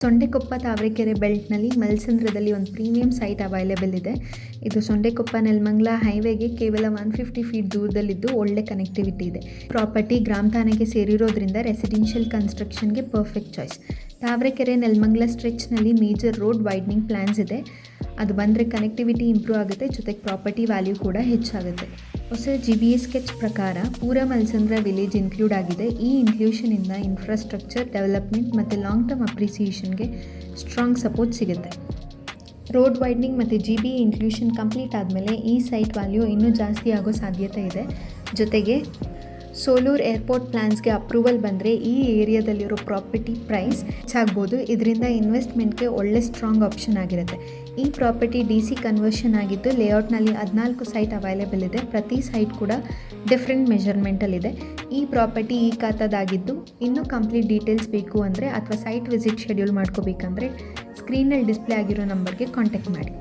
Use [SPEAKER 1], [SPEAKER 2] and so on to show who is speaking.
[SPEAKER 1] ಸೊಂಡೆಕೊಪ್ಪ ತಾವರೆಕೆರೆ ಬೆಲ್ಟ್ನಲ್ಲಿ ಮಲ್ಸಂದ್ರದಲ್ಲಿ ಒಂದು premium site available ಇದೆ. ಇದು ಸೊಂಡೆಕೊಪ್ಪ ನೆಲಮಂಗಲ ಹೈವೇಗೆ ಕೇವಲ 150 ಫೀಟ್ ದೂರದಲ್ಲಿದ್ದು ಒಳ್ಳೆ ಕನೆಕ್ಟಿವಿಟಿ ಇದೆ. ಪ್ರಾಪರ್ಟಿ ಗ್ರಾಮ ಠಾಣೆಗೆ ಸೇರಿರೋದ್ರಿಂದ ರೆಸಿಡೆನ್ಷಿಯಲ್ ಕನ್ಸ್ಟ್ರಕ್ಷನ್ಗೆ ಪರ್ಫೆಕ್ಟ್ ಚಾಯ್ಸ್. ತಾವರೆಕೆರೆ ನೆಲಮಂಗಲ ಸ್ಟ್ರೆಚ್ನಲ್ಲಿ ಮೇಜರ್ ರೋಡ್ ವೈಡ್ನಿಂಗ್ ಪ್ಲ್ಯಾನ್ಸ್ ಇದೆ. ಅದು ಬಂದರೆ ಕನೆಕ್ಟಿವಿಟಿ ಇಂಪ್ರೂವ್ ಆಗುತ್ತೆ, ಜೊತೆಗೆ ಪ್ರಾಪರ್ಟಿ ವ್ಯಾಲ್ಯೂ ಕೂಡ ಹೆಚ್ಚಾಗುತ್ತೆ. ಹೊಸ GBA ಸ್ಕೆಚ್ ಪ್ರಕಾರ ಪೂರ ಮಲ್ಸಂದ್ರ ವಿಲೇಜ್ ಇನ್ಕ್ಲೂಡ್ ಆಗಿದೆ. ಈ ಇನ್ಕ್ಲೂಷನಿಂದ ಇನ್ಫ್ರಾಸ್ಟ್ರಕ್ಚರ್ ಡೆವಲಪ್ಮೆಂಟ್ ಮತ್ತು ಲಾಂಗ್ ಟರ್ಮ್ ಅಪ್ರಿಸಿಯೇಷನ್ಗೆ ಸ್ಟ್ರಾಂಗ್ ಸಪೋರ್ಟ್ ಸಿಗುತ್ತೆ. ರೋಡ್ ವೈಡ್ನಿಂಗ್ ಮತ್ತು GBA ಇನ್ಕ್ಲೂಷನ್ ಕಂಪ್ಲೀಟ್ ಆದಮೇಲೆ ಈ ಸೈಟ್ ವ್ಯಾಲ್ಯೂ ಇನ್ನೂ ಜಾಸ್ತಿ ಆಗೋ ಸಾಧ್ಯತೆ ಇದೆ. ಜೊತೆಗೆ ಸೋಲೂರ್ ಏರ್ಪೋರ್ಟ್ ಪ್ಲ್ಯಾನ್ಸ್ಗೆ ಅಪ್ರೂವಲ್ ಬಂದರೆ ಈ ಏರಿಯಾದಲ್ಲಿರೋ ಪ್ರಾಪರ್ಟಿ ಪ್ರೈಸ್ ಹೆಚ್ಚಾಗ್ಬೋದು. ಇದರಿಂದ ಇನ್ವೆಸ್ಟ್ಮೆಂಟ್ಗೆ ಒಳ್ಳೆ ಸ್ಟ್ರಾಂಗ್ ಆಪ್ಷನ್ ಆಗಿರುತ್ತೆ. ಈ ಪ್ರಾಪರ್ಟಿ DC ಕನ್ವರ್ಷನ್ ಆಗಿದ್ದು ಲೇಔಟ್ನಲ್ಲಿ 14 ಸೈಟ್ ಅವೈಲೇಬಲ್ ಇದೆ. ಪ್ರತಿ ಸೈಟ್ ಕೂಡ ಡಿಫ್ರೆಂಟ್ ಮೆಜರ್ಮೆಂಟಲ್ಲಿದೆ. ಈ ಪ್ರಾಪರ್ಟಿ ಈ ಖಾತಾದಾಗಿದ್ದು ಇನ್ನೂ ಕಂಪ್ಲೀಟ್ ಡೀಟೇಲ್ಸ್ ಬೇಕು ಅಂದರೆ ಅಥವಾ ಸೈಟ್ ವಿಸಿಟ್ ಶೆಡ್ಯೂಲ್ ಮಾಡ್ಕೋಬೇಕಂದ್ರೆ ಸ್ಕ್ರೀನಲ್ಲಿ ಡಿಸ್ಪ್ಲೇ ಆಗಿರೋ ನಂಬರ್ಗೆ ಕಾಂಟ್ಯಾಕ್ಟ್ ಮಾಡಿ.